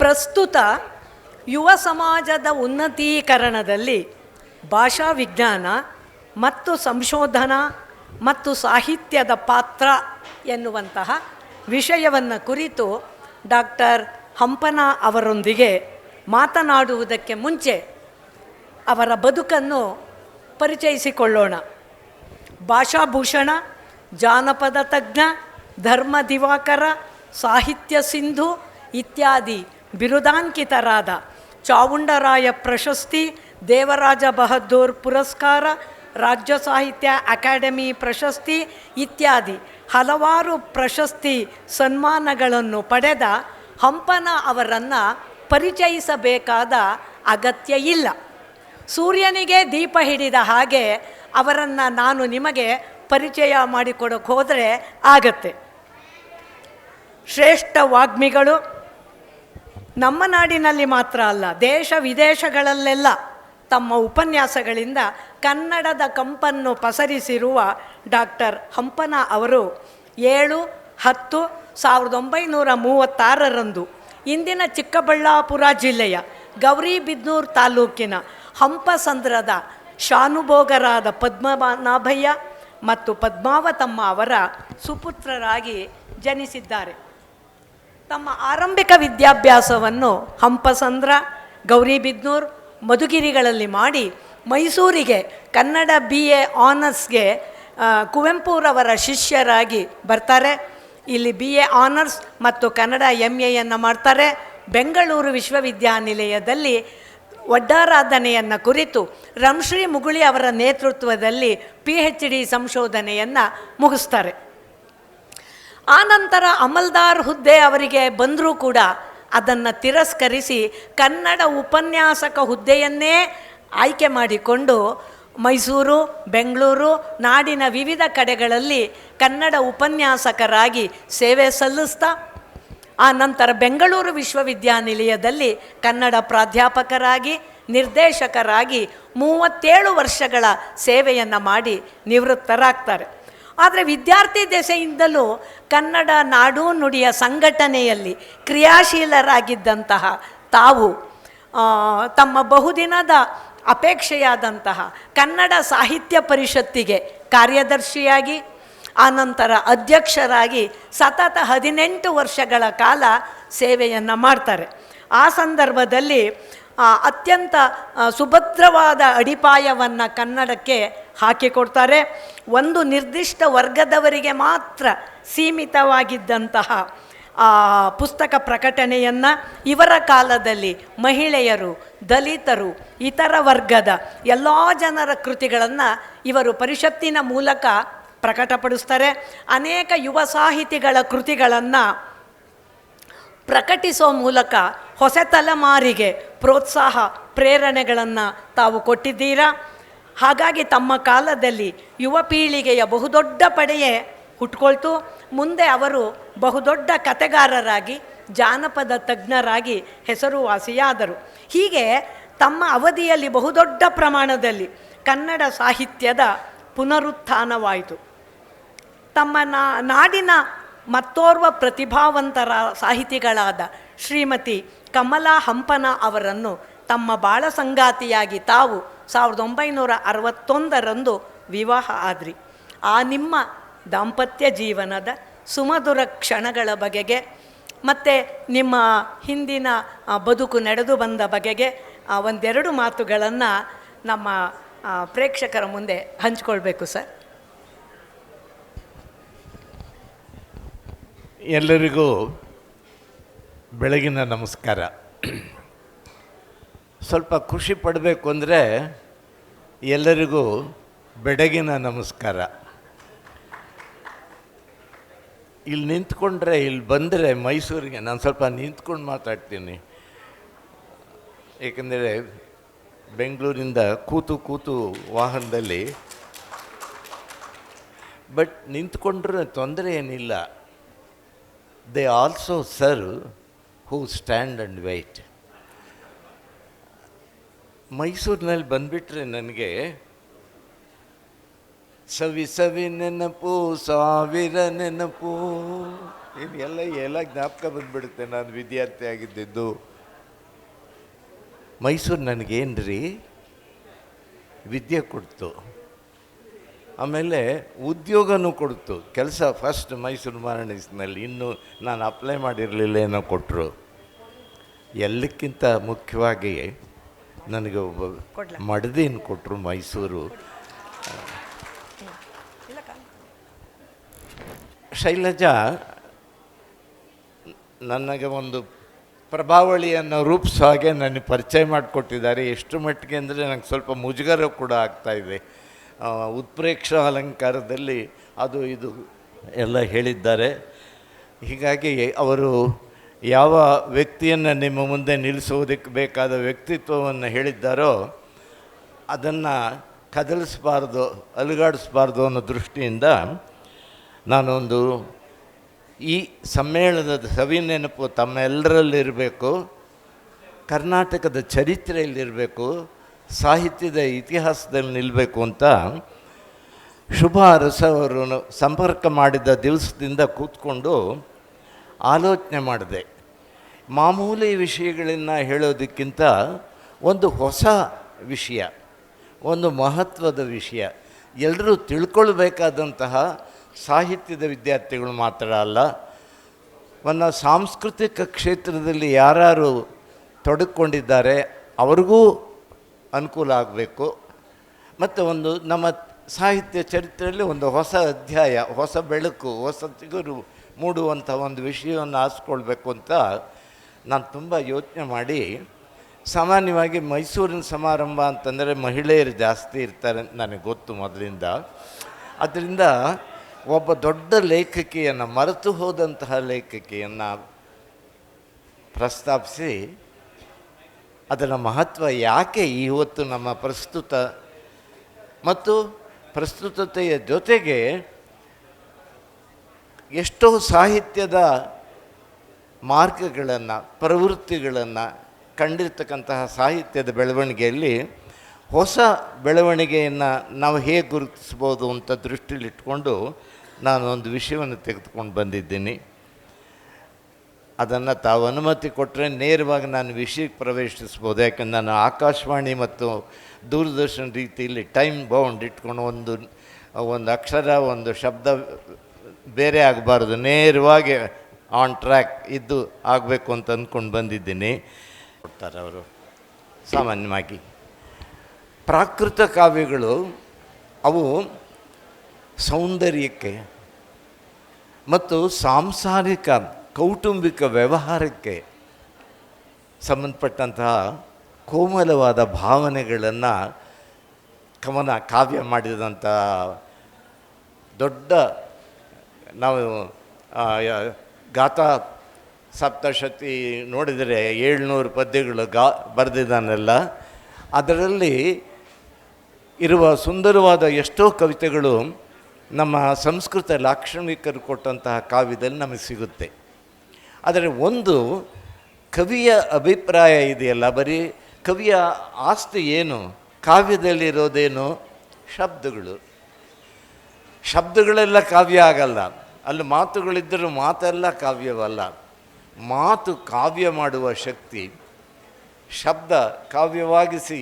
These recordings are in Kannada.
ಪ್ರಸ್ತುತ ಯುವ ಸಮಾಜದ ಉನ್ನತೀಕರಣದಲ್ಲಿ ಭಾಷಾ ವಿಜ್ಞಾನ ಮತ್ತು ಸಂಶೋಧನಾ ಮತ್ತು ಸಾಹಿತ್ಯದ ಪಾತ್ರ ಎನ್ನುವಂತಹ ವಿಷಯವನ್ನು ಕುರಿತು ಡಾಕ್ಟರ್ ಹಂಪನ ಅವರೊಂದಿಗೆ ಮಾತನಾಡುವುದಕ್ಕೆ ಮುಂಚೆ ಅವರ ಬದುಕನ್ನು ಪರಿಚಯಿಸಿಕೊಳ್ಳೋಣ. ಭಾಷಾಭೂಷಣ, ಜಾನಪದ ತಜ್ಞ, ಧರ್ಮ ದಿವಾಕರ, ಸಾಹಿತ್ಯ ಸಿಂಧು ಇತ್ಯಾದಿ ಬಿರುದಾಂಕಿತರಾದ ಚಾವುಂಡರಾಯ ಪ್ರಶಸ್ತಿ, ದೇವರಾಜ ಬಹದ್ದೂರ್ ಪುರಸ್ಕಾರ, ರಾಜ್ಯ ಸಾಹಿತ್ಯ ಅಕಾಡೆಮಿ ಪ್ರಶಸ್ತಿ ಇತ್ಯಾದಿ ಹಲವಾರು ಪ್ರಶಸ್ತಿ ಸನ್ಮಾನಗಳನ್ನು ಪಡೆದ ಹಂಪನ ಅವರನ್ನು ಪರಿಚಯಿಸಬೇಕಾದ ಅಗತ್ಯ ಇಲ್ಲ. ಸೂರ್ಯನಿಗೆ ದೀಪ ಹಿಡಿದ ಹಾಗೆ ಅವರನ್ನು ನಾನು ನಿಮಗೆ ಪರಿಚಯ ಮಾಡಿಕೊಡೋಕೆ ಹೋದರೆ ಆಗತ್ತೆ. ಶ್ರೇಷ್ಠ ವಾಗ್ಮಿಗಳು, ನಮ್ಮ ನಾಡಿನಲ್ಲಿ ಮಾತ್ರ ಅಲ್ಲ, ದೇಶ ವಿದೇಶಗಳಲ್ಲೆಲ್ಲ ತಮ್ಮ ಉಪನ್ಯಾಸಗಳಿಂದ ಕನ್ನಡದ ಕಂಪನ್ನು ಪಸರಿಸಿರುವ ಡಾಕ್ಟರ್ ಹಂಪನ ಅವರು 7-10-1936 ಇಂದಿನ ಚಿಕ್ಕಬಳ್ಳಾಪುರ ಜಿಲ್ಲೆಯ ಗೌರಿಬಿದನೂರು ತಾಲೂಕಿನ ಹಂಪಸಂದ್ರದ ಶಾನುಭೋಗರಾದ ಪದ್ಮನಾಭಯ್ಯ ಮತ್ತು ಪದ್ಮಾವತಮ್ಮ ಅವರ ಸುಪುತ್ರರಾಗಿ ಜನಿಸಿದ್ದಾರೆ. ತಮ್ಮ ಆರಂಭಿಕ ವಿದ್ಯಾಭ್ಯಾಸವನ್ನು ಹಂಪಸಂದ್ರ, ಗೌರಿಬಿದನೂರು, ಮಧುಗಿರಿಗಳಲ್ಲಿ ಮಾಡಿ ಮೈಸೂರಿಗೆ ಕನ್ನಡ BA ಆನರ್ಸ್ಗೆ ಕುವೆಂಪುರವರ ಶಿಷ್ಯರಾಗಿ ಬರ್ತಾರೆ. ಇಲ್ಲಿ BA ಆನರ್ಸ್ ಮತ್ತು ಕನ್ನಡ MAಯನ್ನು ಮಾಡ್ತಾರೆ. ಬೆಂಗಳೂರು ವಿಶ್ವವಿದ್ಯಾನಿಲಯದಲ್ಲಿ ಒಡ್ಡಾರಾಧನೆಯನ್ನು ಕುರಿತು ರಂಶ್ರೀ ಮುಗುಳಿ ಅವರ ನೇತೃತ್ವದಲ್ಲಿ PhD ಸಂಶೋಧನೆಯನ್ನು ಮುಗಿಸ್ತಾರೆ. ಆನಂತರ ಅಮಲ್ದಾರ್ ಹುದ್ದೆ ಅವರಿಗೆ ಬಂದರೂ ಕೂಡ ಅದನ್ನು ತಿರಸ್ಕರಿಸಿ ಕನ್ನಡ ಉಪನ್ಯಾಸಕ ಹುದ್ದೆಯನ್ನೇ ಆಯ್ಕೆ ಮಾಡಿಕೊಂಡು ಮೈಸೂರು, ಬೆಂಗಳೂರು, ನಾಡಿನ ವಿವಿಧ ಕಡೆಗಳಲ್ಲಿ ಕನ್ನಡ ಉಪನ್ಯಾಸಕರಾಗಿ ಸೇವೆ ಸಲ್ಲಿಸ್ತಾ ಆನಂತರ ಬೆಂಗಳೂರು ವಿಶ್ವವಿದ್ಯಾನಿಲಯದಲ್ಲಿ ಕನ್ನಡ ಪ್ರಾಧ್ಯಾಪಕರಾಗಿ, ನಿರ್ದೇಶಕರಾಗಿ 37 ವರ್ಷಗಳ ಸೇವೆಯನ್ನು ಮಾಡಿ ನಿವೃತ್ತರಾಗ್ತಾರೆ. ಆದರೆ ವಿದ್ಯಾರ್ಥಿ ದೆಸೆಯಿಂದಲೂ ಕನ್ನಡ ನಾಡು ನುಡಿಯ ಸಂಘಟನೆಯಲ್ಲಿ ಕ್ರಿಯಾಶೀಲರಾಗಿದ್ದಂತಹ ತಾವು ತಮ್ಮ ಬಹುದಿನದ ಅಪೇಕ್ಷೆಯಾದಂತಹ ಕನ್ನಡ ಸಾಹಿತ್ಯ ಪರಿಷತ್ತಿಗೆ ಕಾರ್ಯದರ್ಶಿಯಾಗಿ ಆನಂತರ ಅಧ್ಯಕ್ಷರಾಗಿ ಸತತ 18 ವರ್ಷಗಳ ಕಾಲ ಸೇವೆಯನ್ನು ಮಾಡ್ತಾರೆ. ಆ ಸಂದರ್ಭದಲ್ಲಿ ಅತ್ಯಂತ ಸುಭದ್ರವಾದ ಅಡಿಪಾಯವನ್ನು ಕನ್ನಡಕ್ಕೆ ಹಾಕಿಕೊಡ್ತಾರೆ. ಒಂದು ನಿರ್ದಿಷ್ಟ ವರ್ಗದವರಿಗೆ ಮಾತ್ರ ಸೀಮಿತವಾಗಿದ್ದಂತಹ ಪುಸ್ತಕ ಪ್ರಕಟಣೆಯನ್ನು ಇವರ ಕಾಲದಲ್ಲಿ ಮಹಿಳೆಯರು, ದಲಿತರು, ಇತರ ವರ್ಗದ ಎಲ್ಲ ಜನರ ಕೃತಿಗಳನ್ನು ಇವರು ಪರಿಷತ್ತಿನ ಮೂಲಕ ಪ್ರಕಟಪಡಿಸ್ತಾರೆ. ಅನೇಕ ಯುವ ಸಾಹಿತಿಗಳ ಕೃತಿಗಳನ್ನು ಪ್ರಕಟಿಸೋ ಮೂಲಕ ಹೊಸ ತಲೆಮಾರಿಗೆ ಪ್ರೋತ್ಸಾಹ, ಪ್ರೇರಣೆಗಳನ್ನು ತಾವು ಕೊಟ್ಟಿದ್ದೀರಾ. ಹಾಗಾಗಿ ತಮ್ಮ ಕಾಲದಲ್ಲಿ ಯುವ ಪೀಳಿಗೆಯ ಬಹುದೊಡ್ಡ ಪಡೆಯೇ ಹುಟ್ಕೊಳ್ತು. ಮುಂದೆ ಅವರು ಬಹುದೊಡ್ಡ ಕತೆಗಾರರಾಗಿ, ಜಾನಪದ ತಜ್ಞರಾಗಿ ಹೆಸರುವಾಸಿಯಾದರು. ಹೀಗೆ ತಮ್ಮ ಅವಧಿಯಲ್ಲಿ ಬಹುದೊಡ್ಡ ಪ್ರಮಾಣದಲ್ಲಿ ಕನ್ನಡ ಸಾಹಿತ್ಯದ ಪುನರುತ್ಥಾನವಾಯಿತು. ತಮ್ಮ ನಾಡಿನ ಮತ್ತೋರ್ವ ಪ್ರತಿಭಾವಂತರ ಸಾಹಿತಿಗಳಾದ ಶ್ರೀಮತಿ ಕಮಲಾ ಹಂಪನ ಅವರನ್ನು ತಮ್ಮ ಬಾಳ ಸಂಗಾತಿಯಾಗಿ ತಾವು 1961 ವಿವಾಹ ಆದ್ರಿ. ಆ ನಿಮ್ಮ ದಾಂಪತ್ಯ ಜೀವನದ ಸುಮಧುರ ಕ್ಷಣಗಳ ಬಗೆಗೆ ಮತ್ತು ನಿಮ್ಮ ಹಿಂದಿನ ಬದುಕು ನಡೆದು ಬಂದ ಬಗೆಗೆ ಒಂದೆರಡು ಮಾತುಗಳನ್ನು ನಮ್ಮ ಪ್ರೇಕ್ಷಕರ ಮುಂದೆ ಹಂಚ್ಕೊಳ್ಬೇಕು ಸರ್. ಎಲ್ಲರಿಗೂ ಬೆಳಗಿನ ನಮಸ್ಕಾರ. ಸ್ವಲ್ಪ ಖುಷಿ ಪಡಬೇಕು ಅಂದರೆ ಎಲ್ಲರಿಗೂ ಬೆಳಗಿನ ನಮಸ್ಕಾರ. ಇಲ್ಲಿ ನಿಂತ್ಕೊಂಡ್ರೆ, ಇಲ್ಲಿ ಬಂದರೆ ಮೈಸೂರಿಗೆ ನಾನು ಸ್ವಲ್ಪ ನಿಂತ್ಕೊಂಡು ಮಾತಾಡ್ತೀನಿ. ಏಕೆಂದರೆ ಬೆಂಗಳೂರಿಂದ ಕೂತು ವಾಹನದಲ್ಲಿ, ಬಟ್ ನಿಂತ್ಕೊಂಡ್ರೆ ತೊಂದರೆ ಏನಿಲ್ಲ. They also serve who stand and wait. ಮೈಸೂರಿನಲ್ಲಿ ಬಂದುಬಿಟ್ರೆ ನನಗೆ ಸವಿ ನೆನಪು, ಸಾವಿರ ನೆನಪು, ಎಲ್ಲ ಜ್ಞಾಪಕ ಬಂದುಬಿಡುತ್ತೆ. ನಾನು ವಿದ್ಯಾರ್ಥಿ ಆಗಿದ್ದು ಮೈಸೂರು ನನಗೇನು ರೀ ವಿದ್ಯೆ ಕೊಡ್ತು, ಆಮೇಲೆ ಉದ್ಯೋಗನೂ ಕೊಡ್ತು. ಕೆಲಸ ಫಸ್ಟ್ ಮೈಸೂರು ಮಾರ್ನಿಂಗ್ಸ್ನಲ್ಲಿ, ಇನ್ನೂ ನಾನು ಅಪ್ಲೈ ಮಾಡಿರಲಿಲ್ಲ, ಏನೋ ಕೊಟ್ಟರು. ಎಲ್ಲಕ್ಕಿಂತ ಮುಖ್ಯವಾಗಿ ನನಗೆ ಒಬ್ಬ ಮಡದಿನ ಕೊಟ್ಟರು ಮೈಸೂರು. ಶೈಲಜಾ ನನಗೆ ಒಂದು ಪ್ರಭಾವಳಿಯನ್ನು ರೂಪಿಸೋ ಹಾಗೆ ನನಗೆ ಪರಿಚಯ ಮಾಡಿಕೊಟ್ಟಿದ್ದಾರೆ. ಎಷ್ಟು ಮಟ್ಟಿಗೆ ಅಂದರೆ ನನಗೆ ಸ್ವಲ್ಪ ಮುಜುಗರ ಕೂಡ ಆಗ್ತಾಯಿದೆ. ಉತ್ಪ್ರೇಕ್ಷ ಅಲಂಕಾರದಲ್ಲಿ ಅದು ಇದು ಎಲ್ಲ ಹೇಳಿದ್ದಾರೆ. ಹೀಗಾಗಿ ಅವರು ಯಾವ ವ್ಯಕ್ತಿಯನ್ನು ನಿಮ್ಮ ಮುಂದೆ ನಿಲ್ಲಿಸೋದಕ್ಕೆ ಬೇಕಾದ ವ್ಯಕ್ತಿತ್ವವನ್ನು ಹೇಳಿದ್ದಾರೋ ಅದನ್ನು ಕದಲಿಸಬಾರ್ದು, ಅಲುಗಾಡಿಸಬಾರ್ದು ಅನ್ನೋ ದೃಷ್ಟಿಯಿಂದ ನಾನೊಂದು ಈ ಸಮ್ಮೇಳನದ ಸವಿನೆನಪು ತಮ್ಮೆಲ್ಲರಲ್ಲಿರಬೇಕು, ಕರ್ನಾಟಕದ ಚರಿತ್ರೆಯಲ್ಲಿರಬೇಕು, ಸಾಹಿತ್ಯದ ಇತಿಹಾಸದಲ್ಲಿ ನಿಲ್ಲಬೇಕು ಅಂತ ಶುಭಾ ಅರಸ ಅವರನ್ನು ಸಂಪರ್ಕ ಮಾಡಿದ ದಿವಸದಿಂದ ಕೂತ್ಕೊಂಡು ಆಲೋಚನೆ ಮಾಡಿದೆ. ಮಾಮೂಲಿ ವಿಷಯಗಳನ್ನು ಹೇಳೋದಕ್ಕಿಂತ ಒಂದು ಹೊಸ ವಿಷಯ, ಒಂದು ಮಹತ್ವದ ವಿಷಯ, ಎಲ್ಲರೂ ತಿಳ್ಕೊಳ್ಬೇಕಾದಂತಹ ಸಾಹಿತ್ಯದ ವಿದ್ಯಾರ್ಥಿಗಳು ಮಾತ್ರ ಅಲ್ಲ, ಒಂದು ಸಾಂಸ್ಕೃತಿಕ ಕ್ಷೇತ್ರದಲ್ಲಿ ಯಾರು ತೊಡಗಿಕೊಂಡಿದ್ದಾರೆ ಅವ್ರಿಗೂ ಅನುಕೂಲ ಆಗಬೇಕು. ಮತ್ತು ಒಂದು ನಮ್ಮ ಸಾಹಿತ್ಯ ಚರಿತ್ರೆಯಲ್ಲಿ ಒಂದು ಹೊಸ ಅಧ್ಯಾಯ, ಹೊಸ ಬೆಳಕು, ಹೊಸ ಚಿಗುರು ಮೂಡುವಂಥ ಒಂದು ವಿಷಯವನ್ನು ಆರಿಸ್ಕೊಳ್ಬೇಕು ಅಂತ ನಾನು ತುಂಬ ಯೋಚನೆ ಮಾಡಿ, ಸಾಮಾನ್ಯವಾಗಿ ಮೈಸೂರಿನ ಸಮಾರಂಭ ಅಂತಂದರೆ ಮಹಿಳೆಯರು ಜಾಸ್ತಿ ಇರ್ತಾರೆ ಅಂತ ನನಗೆ ಗೊತ್ತು ಮೊದಲಿಂದ. ಅದರಿಂದ ಒಬ್ಬ ದೊಡ್ಡ ಲೇಖಕಿಯನ್ನು, ಮರೆತು ಹೋದಂತಹ ಲೇಖಕಿಯನ್ನು ಪ್ರಸ್ತಾಪಿಸಿ ಅದರ ಮಹತ್ವ ಯಾಕೆ ಇವತ್ತು ನಮ್ಮ ಪ್ರಸ್ತುತ ಮತ್ತು ಪ್ರಸ್ತುತತೆಯ ಜೊತೆಗೆ ಎಷ್ಟೋ ಸಾಹಿತ್ಯದ ಮಾರ್ಗಗಳನ್ನು, ಪ್ರವೃತ್ತಿಗಳನ್ನು ಕಂಡಿರ್ತಕ್ಕಂತಹ ಸಾಹಿತ್ಯದ ಬೆಳವಣಿಗೆಯಲ್ಲಿ ಹೊಸ ಬೆಳವಣಿಗೆಯನ್ನು ನಾವು ಹೇಗೆ ಗುರುತಿಸ್ಬೋದು ಅಂತ ದೃಷ್ಟಿಲಿಟ್ಕೊಂಡು ನಾನು ಒಂದು ವಿಷಯವನ್ನು ತೆಗೆದುಕೊಂಡು ಬಂದಿದ್ದೀನಿ. ಅದನ್ನು ತಾವು ಅನುಮತಿ ಕೊಟ್ಟರೆ ನೇರವಾಗಿ ನಾನು ವಿಷಯಕ್ಕೆ ಪ್ರವೇಶಿಸ್ಬೋದು. ಯಾಕಂದ್ರೆ ನಾನು ಆಕಾಶವಾಣಿ ಮತ್ತು ದೂರದರ್ಶನ ರೀತಿಯಲ್ಲಿ ಟೈಮ್ ಬೌಂಡ್ ಇಟ್ಕೊಂಡು ಒಂದು ಅಕ್ಷರ, ಒಂದು ಶಬ್ದ ಬೇರೆ ಆಗಬಾರ್ದು, ನೇರವಾಗಿ ಆನ್ ಟ್ರ್ಯಾಕ್ ಇದ್ದು ಆಗಬೇಕು ಅಂತ ಅಂದ್ಕೊಂಡು ಬಂದಿದ್ದೀನಿ. ಕೊಡ್ತಾರೆ ಅವರು ಸಾಮಾನ್ಯವಾಗಿ ಪ್ರಾಕೃತ ಕಾವ್ಯಗಳು ಅವು ಸೌಂದರ್ಯಕ್ಕೆ ಮತ್ತು ಸಾಂಸಾರಿಕ ಕೌಟುಂಬಿಕ ವ್ಯವಹಾರಕ್ಕೆ ಸಂಬಂಧಪಟ್ಟಂತಹ ಕೋಮಲವಾದ ಭಾವನೆಗಳನ್ನು ಕಾವ್ಯ ಮಾಡಿದಂಥ ದೊಡ್ಡ, ನಾವು ಗಾಥಾ ಸಪ್ತಶತಿ ನೋಡಿದರೆ 700 ಪದ್ಯಗಳು ಬರೆದಿದ್ದಾನೆಲ್ಲ. ಅದರಲ್ಲಿ ಇರುವ ಸುಂದರವಾದ ಎಷ್ಟೋ ಕವಿತೆಗಳು ನಮ್ಮ ಸಂಸ್ಕೃತ ಲಾಕ್ಷಣಿಕರು ಕೊಟ್ಟಂತಹ ಕಾವ್ಯದಲ್ಲಿ ನಮಗೆ ಸಿಗುತ್ತೆ. ಆದರೆ ಒಂದು ಕವಿಯ ಅಭಿಪ್ರಾಯ ಇದೆಯಲ್ಲ, ಬರೀ ಕವಿಯ ಆಸ್ತಿ ಏನು, ಕಾವ್ಯದಲ್ಲಿರೋದೇನು, ಶಬ್ದಗಳು. ಶಬ್ದಗಳೆಲ್ಲ ಕಾವ್ಯ ಆಗಲ್ಲ, ಅಲ್ಲಿ ಮಾತುಗಳಿದ್ದರೂ ಮಾತೆಲ್ಲ ಕಾವ್ಯವಲ್ಲ. ಮಾತು ಕಾವ್ಯ ಮಾಡುವ ಶಕ್ತಿ, ಶಬ್ದ ಕಾವ್ಯವಾಗಿಸಿ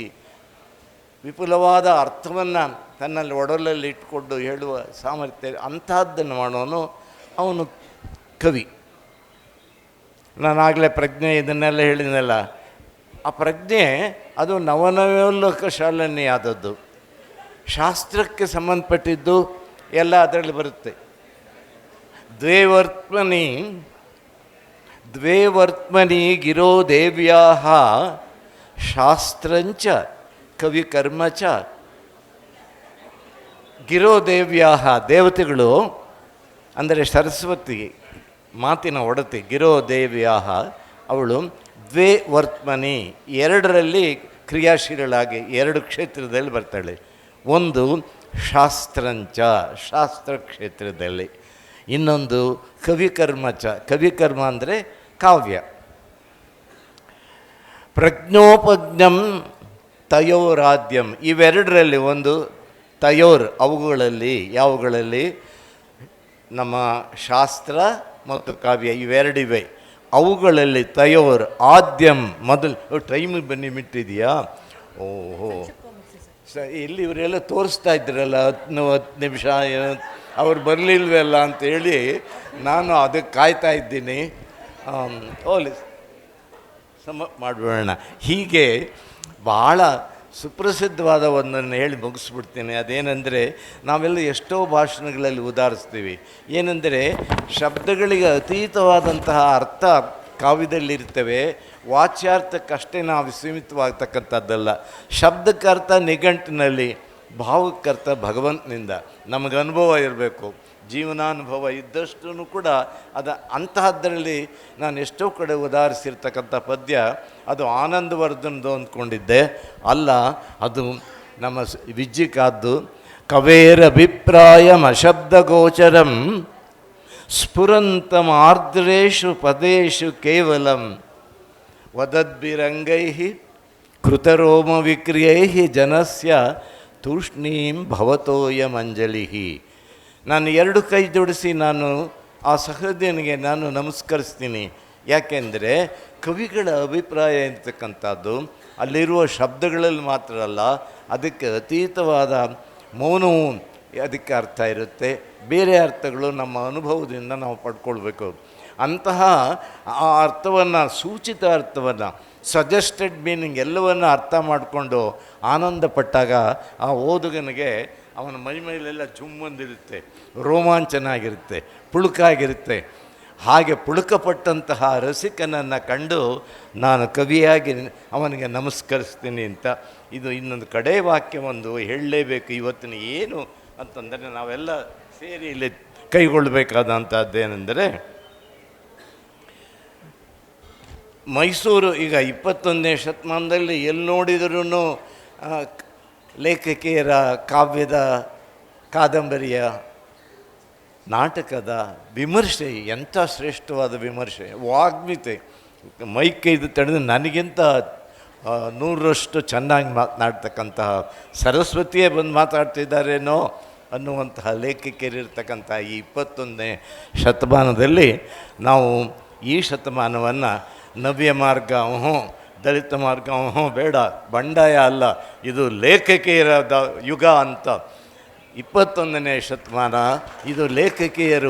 ವಿಪುಲವಾದ ಅರ್ಥವನ್ನು ತನ್ನಲ್ಲಿ ಒಡಲಲ್ಲಿ ಇಟ್ಕೊಂಡು ಹೇಳುವ ಸಾಮರ್ಥ್ಯ, ಅಂಥದ್ದನ್ನು ಮಾಡೋನು ಅವನು ಕವಿ. ನಾನಾಗಲೇ ಪ್ರಜ್ಞೆ ಇದನ್ನೆಲ್ಲ ಹೇಳಿದ್ನಲ್ಲ, ಆ ಪ್ರಜ್ಞೆ ಅದು ನವನವೋಲ್ಲೋಕ ಶಾಲನೆ ಆದದ್ದು, ಶಾಸ್ತ್ರಕ್ಕೆ ಸಂಬಂಧಪಟ್ಟಿದ್ದು ಎಲ್ಲ ಅದರಲ್ಲಿ ಬರುತ್ತೆ. ದ್ವೇ ವರ್ತ್ಮನಿ ಗಿರೋ ದೇವ್ಯಾ ಶಾಸ್ತ್ರಂಚ ಕವಿಕರ್ಮಚ. ಗಿರೋ ದೇವ್ಯಾ, ದೇವತೆಗಳು ಅಂದರೆ ಸರಸ್ವತಿ, ಮಾತಿನ ಒಡತಿ ಗಿರೋ ದೇವ್ಯಾ, ಅವಳು ದ್ವೇ ವರ್ತಮನಿ, ಎರಡರಲ್ಲಿ ಕ್ರಿಯಾಶೀಲಳಾಗಿ 2 ಕ್ಷೇತ್ರದಲ್ಲಿ ಬರ್ತಾಳೆ. ಒಂದು ಶಾಸ್ತ್ರಂಚ, ಶಾಸ್ತ್ರ ಕ್ಷೇತ್ರದಲ್ಲಿ, ಇನ್ನೊಂದು ಕವಿಕರ್ಮಚ, ಕವಿಕರ್ಮ ಅಂದರೆ ಕಾವ್ಯ. ಪ್ರಜ್ಞೋಪಜ್ಞಂ ತಯೋರಾದ್ಯಂ, ಇವೆರಡರಲ್ಲಿ ಒಂದು ತಯೋರ್, ಅವುಗಳಲ್ಲಿ ಯಾವುಗಳಲ್ಲಿ ನಮ್ಮ ಶಾಸ್ತ್ರ ಮತ್ತು ಕಾವ್ಯ ಇವೆರಡಿವೆ. ಅವುಗಳಲ್ಲಿ ತಯೋರ್ ಆದ್ಯಂ ಮೊದಲು ಟೈಮಿಗೆ ಬನ್ನಿ ಮಿಟ್ಟಿದೆಯಾ? ಓಹೋ ಇಲ್ಲಿ ಇವರೆಲ್ಲ ತೋರಿಸ್ತಾ ಇದ್ರಲ್ಲ 10 ನಿಮಿಷ ಅವ್ರು ಬರಲಿಲ್ವಲ್ಲ ಅಂತೇಳಿ ನಾನು ಅದಕ್ಕೆ ಕಾಯ್ತಾ ಇದ್ದೀನಿ. ಓಲಿ ಮಾಡಿಬಿಡೋಣ. ಹೀಗೆ ಭಾಳ ಸುಪ್ರಸಿದ್ಧವಾದ ಒಂದನ್ನು ಹೇಳಿ ಮುಗಿಸ್ಬಿಡ್ತೀನಿ. ಅದೇನೆಂದರೆ, ನಾವೆಲ್ಲ ಎಷ್ಟೋ ಭಾಷಣಗಳಲ್ಲಿ ಉದಾಹರಿಸ್ತೀವಿ. ಏನೆಂದರೆ, ಶಬ್ದಗಳಿಗೆ ಅತೀತವಾದಂತಹ ಅರ್ಥ ಕಾವ್ಯದಲ್ಲಿರ್ತವೆ. ವಾಚ್ಯಾರ್ಥಕ್ಕಷ್ಟೇ ನಾವು ಸೀಮಿತವಾಗ್ತಕ್ಕಂಥದ್ದಲ್ಲ. ಶಬ್ದಕ್ಕರ್ಥ ನಿಘಂಟಿನಲ್ಲಿ, ಭಾವಕ್ಕರ್ಥ ಭಗವಂತನಿಂದ. ನಮಗೆ ಅನುಭವ ಇರಬೇಕು, ಜೀವನಾನುಭವ ಇದ್ದಷ್ಟು ಕೂಡ ಅಂತಹದ್ದರಲ್ಲಿ ನಾನು ಎಷ್ಟೋ ಕಡೆ ಉದಾಹರಿಸಿರ್ತಕ್ಕಂಥ ಪದ್ಯ ಅದು ಆನಂದವರ್ಧನದು ಅಂದ್ಕೊಂಡಿದ್ದೆ. ಅಲ್ಲ, ಅದು ನಮ್ಮ ವಿಜ್ಜಿಕಾದ್ದು. ಕವೇರಭಿಪ್ರಾಯಂ ಅಶಬ್ದಗೋಚರಂ ಸ್ಫುರಂತಂ ಆರ್ದ್ರೇಷು ಪದೇಶು ಕೇವಲಂ ವದದ್ಭಿರಂಗೈ ಕೃತರೋಮ ವಿಕ್ರಿಯೈ ಜನಸ್ಯ ತೂಷ್ಣೀಂ ಭವತೋಯಮಂಜಲಿ. ನಾನು 2 ಕೈ ಜೋಡಿಸಿ ನಾನು ಆ ಸಹೃದಯನಿಗೆ ನಾನು ನಮಸ್ಕರಿಸ್ತೀನಿ. ಯಾಕೆಂದರೆ ಕವಿಗಳ ಅಭಿಪ್ರಾಯ ಇರ್ತಕ್ಕಂಥದ್ದು ಅಲ್ಲಿರುವ ಶಬ್ದಗಳಲ್ಲಿ ಮಾತ್ರ ಅಲ್ಲ, ಅದಕ್ಕೆ ಅತೀತವಾದ ಮೌನವು ಅದಕ್ಕೆ ಅರ್ಥ ಇರುತ್ತೆ. ಬೇರೆ ಅರ್ಥಗಳು ನಮ್ಮ ಅನುಭವದಿಂದ ನಾವು ಪಡ್ಕೊಳ್ಬೇಕು. ಅಂತಹ ಆ ಅರ್ಥವನ್ನು, ಸೂಚಿತ ಅರ್ಥವನ್ನು, ಸಜೆಸ್ಟೆಡ್ ಮೀನಿಂಗ್ ಎಲ್ಲವನ್ನು ಅರ್ಥ ಮಾಡಿಕೊಂಡು ಆನಂದ ಪಟ್ಟಾಗ ಆ ಓದುಗನಿಗೆ ಅವನ ಮೈಮೇಲೆಲ್ಲ ಜುಮ್ಮಂದಿರುತ್ತೆ, ರೋಮಾಂಚನ ಆಗಿರುತ್ತೆ, ಪುಳುಕಾಗಿರುತ್ತೆ. ಹಾಗೆ ಪುಳುಕಪಟ್ಟಂತಹ ರಸಿಕನನ್ನು ಕಂಡು ನಾನು ಕವಿಯಾಗಿ ಅವನಿಗೆ ನಮಸ್ಕರಿಸ್ತೀನಿ ಅಂತ. ಇದು ಇನ್ನೊಂದು ಕಡೆ ವಾಕ್ಯ ಒಂದು ಹೇಳಲೇಬೇಕು ಇವತ್ತಿನ. ಏನು ಅಂತಂದರೆ, ನಾವೆಲ್ಲ ಸೇರಿ ಇಲ್ಲಿ ಕೈಗೊಳ್ಳಬೇಕಾದಂಥದ್ದೇನೆಂದರೆ, ಮೈಸೂರು ಈಗ 21ನೇ ಶತಮಾನದಲ್ಲಿ ಎಲ್ಲಿ ನೋಡಿದ್ರೂ ಲೇಖಕಿಯರ ಕಾವ್ಯದ, ಕಾದಂಬರಿಯ, ನಾಟಕದ ವಿಮರ್ಶೆ, ಎಂಥ ಶ್ರೇಷ್ಠವಾದ ವಿಮರ್ಶೆ, ವಾಗ್ಮಿತೆ, ಮೈಕೈದು ತಡೆದು ನನಗಿಂತ 100ರಷ್ಟು ಚೆನ್ನಾಗಿ ಮಾತನಾಡ್ತಕ್ಕಂತಹ ಸರಸ್ವತಿಯೇ ಬಂದು ಮಾತಾಡ್ತಿದ್ದಾರೇನೋ ಅನ್ನುವಂತಹ ಲೇಖಕಿಯರಿರ್ತಕ್ಕಂಥ ಈ 21ನೇ ಶತಮಾನದಲ್ಲಿ ನಾವು ಈ ಶತಮಾನವನ್ನು ನವ್ಯ ಮಾರ್ಗ ದಲಿತ ಮಾರ್ಗ ಬೇಡ, ಬಂಡಾಯ ಅಲ್ಲ, ಇದು ಲೇಖಕಿಯರ ಯುಗ ಅಂತ. 21ನೇ ಶತಮಾನ ಇದು ಲೇಖಕಿಯರ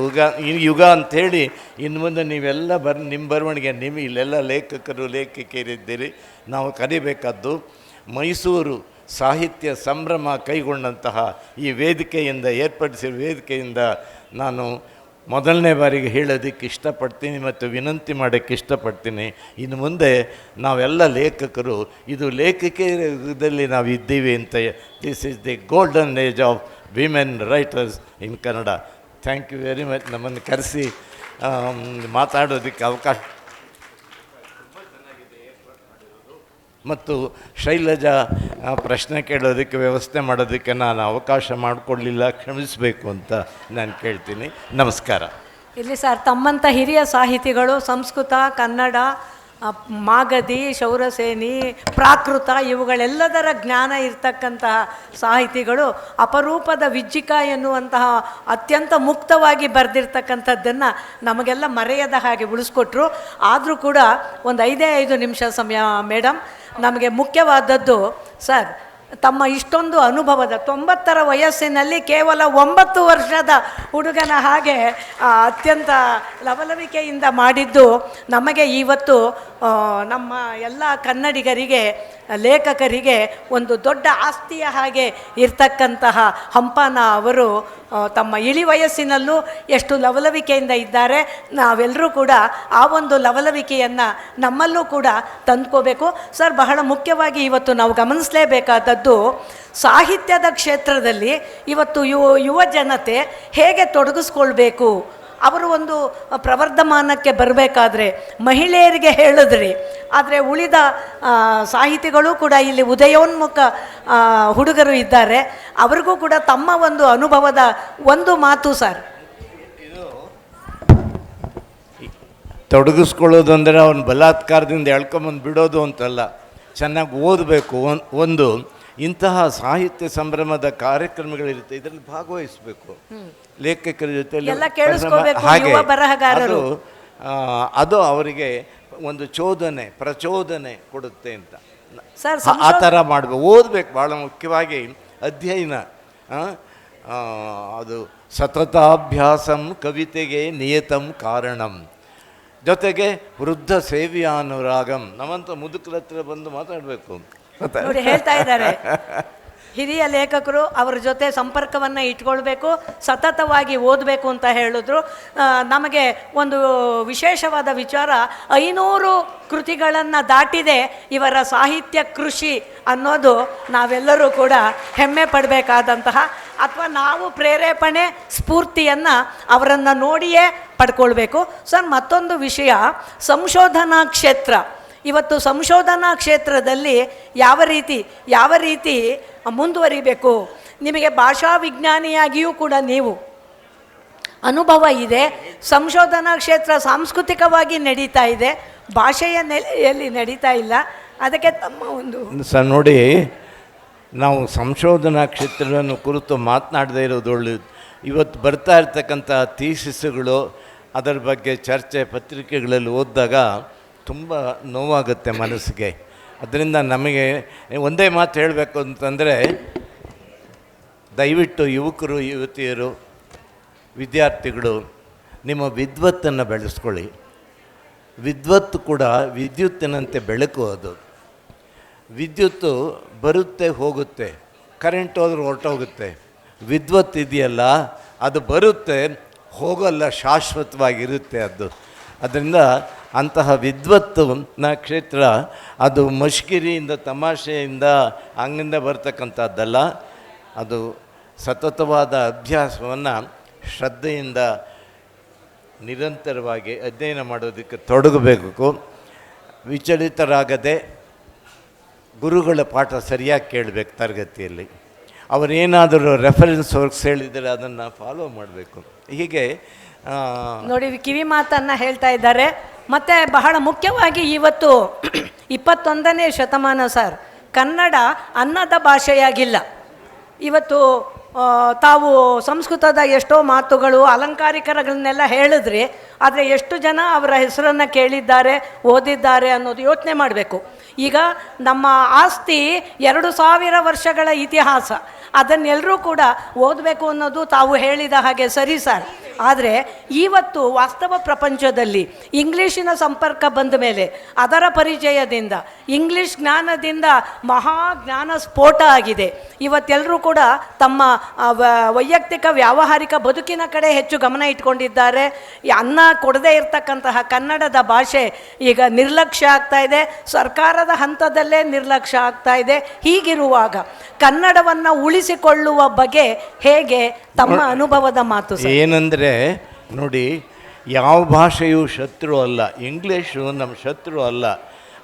ಯುಗ ಅಂಥೇಳಿ ಇನ್ನು ಮುಂದೆ ನೀವೆಲ್ಲ ನಿಮ್ಮ ಬರವಣಿಗೆ ಇಲ್ಲೆಲ್ಲ ಲೇಖಕರು ಲೇಖಕಿಯರಿದ್ದೀರಿ. ನಾವು ಕಲಿಬೇಕಾದ್ದು ಮೈಸೂರು ಸಾಹಿತ್ಯ ಸಂಭ್ರಮ ಕೈಗೊಂಡಂತಹ ಈ ವೇದಿಕೆಯಿಂದ, ಏರ್ಪಡಿಸಿದ ವೇದಿಕೆಯಿಂದ ನಾನು ಮೊದಲನೇ ಬಾರಿಗೆ ಹೇಳೋದಕ್ಕೆ ಇಷ್ಟಪಡ್ತೀನಿ ಮತ್ತು ವಿನಂತಿ ಮಾಡೋಕ್ಕೆ ಇಷ್ಟಪಡ್ತೀನಿ. ಇನ್ನು ಮುಂದೆ ನಾವೆಲ್ಲ ಲೇಖಕರು, ಇದು ಲೇಖಕಿಯರ ಯುಗದಲ್ಲಿ ನಾವು ಇದ್ದೀವಿ ಅಂತ. This is the golden age of women writers in Kannada. Thank you very much. ನಮ್ಮನ್ನು ಕರೆಸಿ ಮಾತಾಡೋದಕ್ಕೆ ಅವಕಾಶ ಮತ್ತು ಶೈಲಜಾ ಪ್ರಶ್ನೆ ಕೇಳೋದಕ್ಕೆ ವ್ಯವಸ್ಥೆ ಮಾಡೋದಕ್ಕೆ ನಾನು ಅವಕಾಶ ಮಾಡಿಕೊಡ್ಲಿಲ್ಲ, ಕ್ಷಮಿಸಬೇಕು ಅಂತ ನಾನು ಕೇಳ್ತೀನಿ. ನಮಸ್ಕಾರ. ಇಲ್ಲಿ ಸರ್, ತಮ್ಮಂಥ ಹಿರಿಯ ಸಾಹಿತಿಗಳು ಸಂಸ್ಕೃತ, ಕನ್ನಡ, ಮಾಗಧಿ, ಶೌರಸೇನಿ, ಪ್ರಾಕೃತ ಇವುಗಳೆಲ್ಲದರ ಜ್ಞಾನ ಇರ್ತಕ್ಕಂತಹ ಸಾಹಿತಿಗಳು ಅಪರೂಪದ ವಿಜ್ಜಿಕ ಎನ್ನುವಂತಹ ಅತ್ಯಂತ ಮುಕ್ತವಾಗಿ ಬರೆದಿರ್ತಕ್ಕಂಥದ್ದನ್ನು ನಮಗೆಲ್ಲ ಮರೆಯದ ಹಾಗೆ ಉಳಿಸ್ಕೊಟ್ರು. ಆದರೂ ಕೂಡ ಒಂದು 5 ನಿಮಿಷ ಸಮಯ ಮೇಡಮ್. ನಮಗೆ ಮುಖ್ಯವಾದದ್ದು ಸರ್, ತಮ್ಮ ಇಷ್ಟೊಂದು ಅನುಭವದ 90ರ ವಯಸ್ಸಿನಲ್ಲಿ ಕೇವಲ 9 ವರ್ಷದ ಹುಡುಗನ ಹಾಗೆ ಅತ್ಯಂತ ಲವಲವಿಕೆಯಿಂದ ಮಾಡಿದ್ದು ನಮಗೆ ಇವತ್ತು ನಮ್ಮ ಎಲ್ಲ ಕನ್ನಡಿಗರಿಗೆ, ಲೇಖಕರಿಗೆ ಒಂದು ದೊಡ್ಡ ಆಸ್ತಿಯ ಹಾಗೆ ಇರ್ತಕ್ಕಂತಹ ಹಂಪನ ಅವರು ತಮ್ಮ ಇಳಿ ವಯಸ್ಸಿನಲ್ಲೂ ಎಷ್ಟು ಲವಲವಿಕೆಯಿಂದ ಇದ್ದಾರೆ. ನಾವೆಲ್ಲರೂ ಕೂಡ ಆ ಒಂದು ಲವಲವಿಕೆಯನ್ನು ನಮ್ಮಲ್ಲೂ ಕೂಡ ತಂದ್ಕೋಬೇಕು ಸರ್. ಬಹಳ ಮುಖ್ಯವಾಗಿ ಇವತ್ತು ನಾವು ಗಮನಿಸಲೇಬೇಕಾದದ್ದು, ಸಾಹಿತ್ಯದ ಕ್ಷೇತ್ರದಲ್ಲಿ ಇವತ್ತು ಯುವ ಜನತೆ ಹೇಗೆ ತೊಡಗಿಸ್ಕೊಳ್ಬೇಕು. ಅವರು ಒಂದು ಪ್ರವರ್ಧಮಾನಕ್ಕೆ ಬರಬೇಕಾದ್ರೆ ಮಹಿಳೆಯರಿಗೆ ಹೇಳಿದ್ರಿ, ಆದರೆ ಉಳಿದ ಸಾಹಿತಿಗಳು ಕೂಡ ಇಲ್ಲಿ ಉದಯೋನ್ಮುಖ ಹುಡುಗರು ಇದ್ದಾರೆ, ಅವ್ರಿಗೂ ಕೂಡ ತಮ್ಮ ಒಂದು ಅನುಭವದ ಒಂದು ಮಾತು ಸರ್. ತೊಡಗಿಸ್ಕೊಳ್ಳೋದು ಅಂದರೆ ಅವನು ಬಲಾತ್ಕಾರದಿಂದ ಎಳ್ಕೊಂಬಂದು ಬಿಡೋದು ಅಂತಲ್ಲ, ಚೆನ್ನಾಗಿ ಓದಬೇಕು. ಒಂದು ಇಂತಹ ಸಾಹಿತ್ಯ ಸಂಭ್ರಮದ ಕಾರ್ಯಕ್ರಮಗಳಿರುತ್ತೆ, ಇದರಲ್ಲಿ ಭಾಗವಹಿಸಬೇಕು ಲೇಖಕರ ಜೊತೆ. ಹಾಗೆ ಅದು ಅದು ಅವರಿಗೆ ಒಂದು ಪ್ರಚೋದನೆ ಕೊಡುತ್ತೆ ಅಂತ. ಸರ್ ಆ ಥರ ಮಾಡಬೇಕು, ಓದಬೇಕು. ಭಾಳ ಮುಖ್ಯವಾಗಿ ಅಧ್ಯಯನ, ಅದು ಸತತಾಭ್ಯಾಸಂ ಕವಿತೆಗೆ ನಿಯತಂ ಕಾರಣಂ, ಜೊತೆಗೆ ವೃದ್ಧ ಸೇವ್ಯಾನುರಾಗಂ. ನಮ್ಮಂತ ಮುದುಕರ ಹತ್ರ ಬಂದು ಮಾತಾಡಬೇಕು. ನೋಡಿ ಹೇಳ್ತಾ ಇದ್ದಾರೆ, ಹಿರಿಯ ಲೇಖಕರು ಅವರ ಜೊತೆ ಸಂಪರ್ಕವನ್ನು ಇಟ್ಕೊಳ್ಬೇಕು, ಸತತವಾಗಿ ಓದಬೇಕು ಅಂತ ಹೇಳಿದ್ರು. ನಮಗೆ ಒಂದು ವಿಶೇಷವಾದ ವಿಚಾರ, 500 ಕೃತಿಗಳನ್ನು ದಾಟಿದೆ ಇವರ ಸಾಹಿತ್ಯ ಕೃಷಿ ಅನ್ನೋದು ನಾವೆಲ್ಲರೂ ಕೂಡ ಹೆಮ್ಮೆ ಪಡಬೇಕಾದಂತಹ, ಅಥವಾ ನಾವು ಪ್ರೇರೇಪಣೆ ಸ್ಫೂರ್ತಿಯನ್ನು ಅವರನ್ನು ನೋಡಿಯೇ ಪಡ್ಕೊಳ್ಬೇಕು. ಸರ್, ಮತ್ತೊಂದು ವಿಷಯ, ಸಂಶೋಧನಾ ಕ್ಷೇತ್ರ. ಇವತ್ತು ಸಂಶೋಧನಾ ಕ್ಷೇತ್ರದಲ್ಲಿ ಯಾವ ರೀತಿ ಮುಂದುವರಿಬೇಕು? ನಿಮಗೆ ಭಾಷಾ ವಿಜ್ಞಾನಿಯಾಗಿಯೂ ಕೂಡ ನೀವು ಅನುಭವ ಇದೆ. ಸಂಶೋಧನಾ ಕ್ಷೇತ್ರ ಸಾಂಸ್ಕೃತಿಕವಾಗಿ ನಡೀತಾ ಇದೆ, ಭಾಷೆಯ ನೆಲೆಯಲ್ಲಿ ನಡೀತಾ ಇಲ್ಲ. ಅದಕ್ಕೆ ತಮ್ಮ ಒಂದು ಸರ್ ನೋಡಿ, ನಾವು ಸಂಶೋಧನಾ ಕ್ಷೇತ್ರವನ್ನು ಕುರಿತು ಮಾತನಾಡದೇ ಇರೋದು ಒಳ್ಳೆಯದು. ಇವತ್ತು ಬರ್ತಾ ಇರ್ತಕ್ಕಂಥ ಥೀಸಿಸ್ಗಳು, ಅದರ ಬಗ್ಗೆ ಚರ್ಚೆ ಪತ್ರಿಕೆಗಳಲ್ಲಿ ಓದಿದಾಗ ತುಂಬ ನೋವಾಗುತ್ತೆ ಮನಸ್ಸಿಗೆ. ಅದರಿಂದ ನಮಗೆ ಒಂದೇ ಮಾತು ಹೇಳಬೇಕು ಅಂತಂದರೆ, ದಯವಿಟ್ಟು ಯುವಕರು ಯುವತಿಯರು ವಿದ್ಯಾರ್ಥಿಗಳು ನಿಮ್ಮ ವಿದ್ವತ್ತನ್ನು ಬೆಳೆಸ್ಕೊಳ್ಳಿ. ವಿದ್ವತ್ತು ಕೂಡ ವಿದ್ಯುತ್ತಿನಂತೆ ಬೆಳಕು. ಅದು ವಿದ್ಯುತ್ತು ಬರುತ್ತೆ ಹೋಗುತ್ತೆ, ಕರೆಂಟ್ ಹೋದ್ರೆ ಹೊರಟೋಗುತ್ತೆ. ವಿದ್ವತ್ತು ಇದೆಯಲ್ಲ, ಅದು ಬರುತ್ತೆ ಹೋಗಲ್ಲ, ಶಾಶ್ವತವಾಗಿರುತ್ತೆ ಅದು. ಅದರಿಂದ ಅಂತಹ ವಿದ್ವತ್ತು ಕ್ಷೇತ್ರ ಅದು ಮಶ್ಕಿರಿಯಿಂದ ತಮಾಷೆಯಿಂದ ಹಂಗಿಂದ ಬರ್ತಕ್ಕಂಥದ್ದಲ್ಲ. ಅದು ಸತತವಾದ ಅಭ್ಯಾಸವನ್ನು ಶ್ರದ್ಧೆಯಿಂದ ನಿರಂತರವಾಗಿ ಅಧ್ಯಯನ ಮಾಡೋದಕ್ಕೆ ತೊಡಗಬೇಕು. ವಿಚಲಿತರಾಗದೆ ಗುರುಗಳ ಪಾಠ ಸರಿಯಾಗಿ ಕೇಳಬೇಕು. ತರಗತಿಯಲ್ಲಿ ಅವರೇನಾದರೂ ರೆಫರೆನ್ಸ್ ವರ್ಕ್ಸ್ ಹೇಳಿದರೆ ಅದನ್ನು ಫಾಲೋ ಮಾಡಬೇಕು. ಹೀಗೆ ನೋಡಿ, ಕಿವಿ ಮಾತನ್ನು ಹೇಳ್ತಾ ಇದ್ದಾರೆ. ಮತ್ತು ಬಹಳ ಮುಖ್ಯವಾಗಿ ಇವತ್ತು 21ನೇ ಶತಮಾನ ಸರ್, ಕನ್ನಡ ಅನ್ನದ ಭಾಷೆಯಾಗಿಲ್ಲ. ಇವತ್ತು ತಾವು ಸಂಸ್ಕೃತದ ಎಷ್ಟೋ ಮಾತುಗಳು ಅಲಂಕಾರಿಕಗಳನ್ನೆಲ್ಲ ಹೇಳಿದ್ರಿ, ಆದರೆ ಎಷ್ಟು ಜನ ಅವರ ಹೆಸರನ್ನು ಕೇಳಿದ್ದಾರೆ, ಓದಿದ್ದಾರೆ ಅನ್ನೋದು ಯೋಚನೆ ಮಾಡಬೇಕು. ಈಗ ನಮ್ಮ ಆಸ್ತಿ 2000 ವರ್ಷಗಳ ಇತಿಹಾಸ, ಅದನ್ನೆಲ್ಲರೂ ಕೂಡ ಓದಬೇಕು ಅನ್ನೋದು ತಾವು ಹೇಳಿದ ಹಾಗೆ ಸರಿ ಸರ್. ಆದರೆ ಇವತ್ತು ವಾಸ್ತವ ಪ್ರಪಂಚದಲ್ಲಿ ಇಂಗ್ಲೀಷಿನ ಸಂಪರ್ಕ ಬಂದ ಮೇಲೆ, ಅದರ ಪರಿಚಯದಿಂದ, ಇಂಗ್ಲೀಷ್ ಜ್ಞಾನದಿಂದ ಮಹಾಜ್ಞಾನ ಸ್ಫೋಟ ಆಗಿದೆ. ಇವತ್ತೆಲ್ಲರೂ ಕೂಡ ತಮ್ಮ ವೈಯಕ್ತಿಕ ವ್ಯಾವಹಾರಿಕ ಬದುಕಿನ ಕಡೆ ಹೆಚ್ಚು ಗಮನ ಇಟ್ಕೊಂಡಿದ್ದಾರೆ. ಅನ್ನ ಕೊಡದೇ ಇರತಕ್ಕಂತಹ ಕನ್ನಡದ ಭಾಷೆ ಈಗ ನಿರ್ಲಕ್ಷ್ಯ ಆಗ್ತಾ ಇದೆ, ಸರ್ಕಾರದ ಹಂತದಲ್ಲೇ ನಿರ್ಲಕ್ಷ್ಯ ಆಗ್ತಾ ಇದೆ. ಹೀಗಿರುವಾಗ ಕನ್ನಡವನ್ನು ಉಳಿಸಿಕೊಳ್ಳುವ ಬಗ್ಗೆ ಹೇಗೆ, ತಮ್ಮ ಅನುಭವದ ಮಾತು ಏನಂದರೆ, ನೋಡಿ, ಯಾವ ಭಾಷೆಯೂ ಶತ್ರು ಅಲ್ಲ, ಇಂಗ್ಲೀಷು ನಮ್ಮ ಶತ್ರು ಅಲ್ಲ.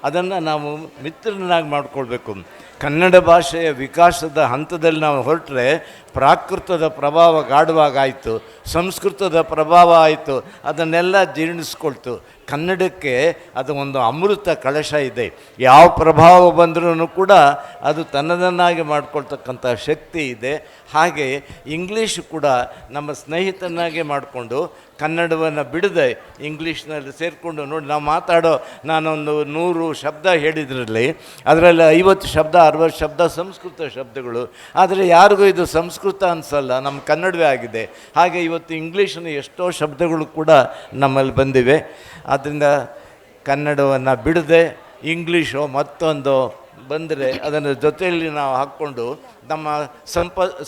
ಅದನ್ನು ನಾವು ಮಿತ್ರನಾಗಿ ಮಾಡಿಕೊಳ್ಬೇಕು. ಕನ್ನಡ ಭಾಷೆಯ ವಿಕಾಸದ ಹಂತದಲ್ಲಿ ನಾವು ಹೊರಟ್ರೆ ಪ್ರಾಕೃತದ ಪ್ರಭಾವ ಗಾಢವಾಗಾಯಿತು, ಸಂಸ್ಕೃತದ ಪ್ರಭಾವ ಆಯಿತು, ಅದನ್ನೆಲ್ಲ ಜೀರ್ಣಿಸ್ಕೊಳ್ತು. ಕನ್ನಡಕ್ಕೆ ಅದು ಒಂದು ಅಮೃತ ಕಳಶ ಇದೆ. ಯಾವ ಪ್ರಭಾವ ಬಂದರೂ ಕೂಡ ಅದು ತನ್ನದನ್ನಾಗಿ ಮಾಡ್ಕೊಳ್ತಕ್ಕಂಥ ಶಕ್ತಿ ಇದೆ. ಹಾಗೆ ಇಂಗ್ಲೀಷು ಕೂಡ ನಮ್ಮ ಸ್ನೇಹಿತನಾಗೆ ಮಾಡಿಕೊಂಡು ಕನ್ನಡವನ್ನು ಬಿಡದೆ ಇಂಗ್ಲೀಷ್ನಲ್ಲಿ ಸೇರಿಕೊಂಡು, ನೋಡಿ, ನಾವು ಮಾತಾಡೋ ನಾನೊಂದು 100 ಶಬ್ದ ಹೇಳಿದ್ರಲ್ಲಿ ಅದರಲ್ಲಿ 50 ಶಬ್ದ 60 ಶಬ್ದ ಸಂಸ್ಕೃತ ಶಬ್ದಗಳು. ಆದರೆ ಯಾರಿಗೂ ಇದು ಸಂಸ್ಕೃತ ಅನಿಸಲ್ಲ, ನಮ್ಮ ಕನ್ನಡವೇ ಆಗಿದೆ. ಹಾಗೆ ಇವತ್ತು ಇಂಗ್ಲೀಷಿನ ಎಷ್ಟೋ ಶಬ್ದಗಳು ಕೂಡ ನಮ್ಮಲ್ಲಿ ಬಂದಿವೆ. ಆದ್ದರಿಂದ ಕನ್ನಡವನ್ನು ಬಿಡದೆ ಇಂಗ್ಲೀಷು ಮತ್ತೊಂದು ಬಂದರೆ ಅದನ್ನು ಜೊತೆಯಲ್ಲಿ ನಾವು ಹಾಕ್ಕೊಂಡು ನಮ್ಮ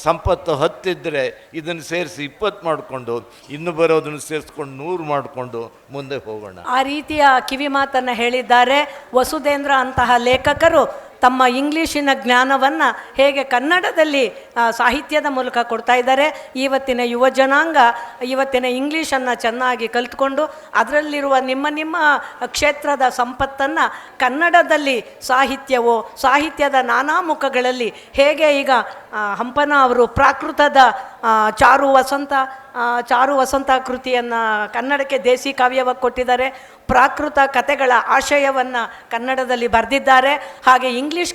ಸಂಪತ್ತು 10 ಇದ್ದರೆ ಇದನ್ನು ಸೇರಿಸಿ 20 ಮಾಡಿಕೊಂಡು, ಇನ್ನು ಬರೋದನ್ನು ಸೇರಿಸ್ಕೊಂಡು 100 ಮಾಡಿಕೊಂಡು ಮುಂದೆ ಹೋಗೋಣ. ಆ ರೀತಿಯ ಕಿವಿ ಮಾತನ್ನು ಹೇಳಿದ್ದಾರೆ ವಸುಧೇಂದ್ರ ಅಂತಹ ಲೇಖಕರು. ತಮ್ಮ ಇಂಗ್ಲೀಷಿನ ಜ್ಞಾನವನ್ನು ಹೇಗೆ ಕನ್ನಡದಲ್ಲಿ ಸಾಹಿತ್ಯದ ಮೂಲಕ ಕೊಡ್ತಾ ಇದ್ದಾರೆ. ಇವತ್ತಿನ ಯುವ ಜನಾಂಗ ಇವತ್ತಿನ ಇಂಗ್ಲೀಷನ್ನು ಚೆನ್ನಾಗಿ ಕಲಿತ್ಕೊಂಡು ಅದರಲ್ಲಿರುವ ನಿಮ್ಮ ಕ್ಷೇತ್ರದ ಸಂಪತ್ತನ್ನು ಕನ್ನಡದಲ್ಲಿ ಸಾಹಿತ್ಯದ ನಾನಾ ಮುಖಗಳಲ್ಲಿ ಹೇಗೆ ಈಗ ಹಂಪನ ಅವರು ಪ್ರಾಕೃತದ ಚಾರು ವಸಂತ ಕೃತಿಯನ್ನು ಕನ್ನಡಕ್ಕೆ ದೇಸಿ ಕಾವ್ಯವಾಗಿ ಕೊಟ್ಟಿದ್ದಾರೆ. ಪ್ರಾಕೃತ ಕಥೆಗಳ ಆಶಯವನ್ನು ಕನ್ನಡದಲ್ಲಿ ಬರೆದಿದ್ದಾರೆ. ಹಾಗೆ ಇಂಗ್ಲೀಷ್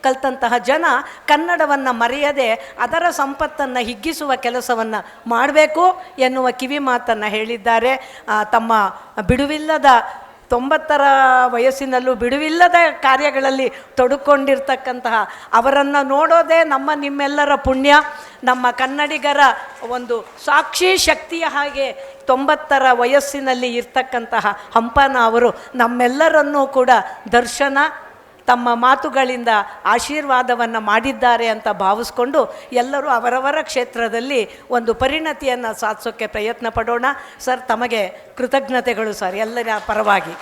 ಕಲ್ತಂತಹ ಜನ ಕನ್ನಡವನ್ನು ಮರೆಯದೆ ಅದರ ಸಂಪತ್ತನ್ನು ಹಿಗ್ಗಿಸುವ ಕೆಲಸವನ್ನು ಮಾಡಬೇಕು ಎನ್ನುವ ಕಿವಿ ಮಾತನ್ನು ಹೇಳಿದ್ದಾರೆ. ತಮ್ಮ ಬಿಡುವಿಲ್ಲದ 90ರ ವಯಸ್ಸಿನಲ್ಲೂ ಬಿಡುವಿಲ್ಲದ ಕಾರ್ಯಗಳಲ್ಲಿ ತೊಡಕೊಂಡಿರ್ತಕ್ಕಂತಹ ಅವರನ್ನು ನೋಡೋದೇ ನಿಮ್ಮೆಲ್ಲರ ಪುಣ್ಯ. ನಮ್ಮ ಕನ್ನಡಿಗರ ಒಂದು ಸಾಕ್ಷಿ ಶಕ್ತಿಯ ಹಾಗೆ 90ರ ವಯಸ್ಸಿನಲ್ಲಿ ಇರ್ತಕ್ಕಂತಹ ಹಂಪನ ಅವರು ನಮ್ಮೆಲ್ಲರನ್ನೂ ಕೂಡ ದರ್ಶನ ತಮ್ಮ ಮಾತುಗಳಿಂದ ಆಶೀರ್ವಾದವನ್ನು ಮಾಡಿದ್ದಾರೆ ಅಂತ ಭಾವಿಸ್ಕೊಂಡು ಎಲ್ಲರೂ ಅವರವರ ಕ್ಷೇತ್ರದಲ್ಲಿ ಒಂದು ಪರಿಣತಿಯನ್ನು ಸಾಧಿಸೋಕ್ಕೆ ಪ್ರಯತ್ನ ಪಡೋಣ. ಸರ್, ತಮಗೆ ಕೃತಜ್ಞತೆಗಳು ಸರ್, ಎಲ್ಲರ ಪರವಾಗಿ.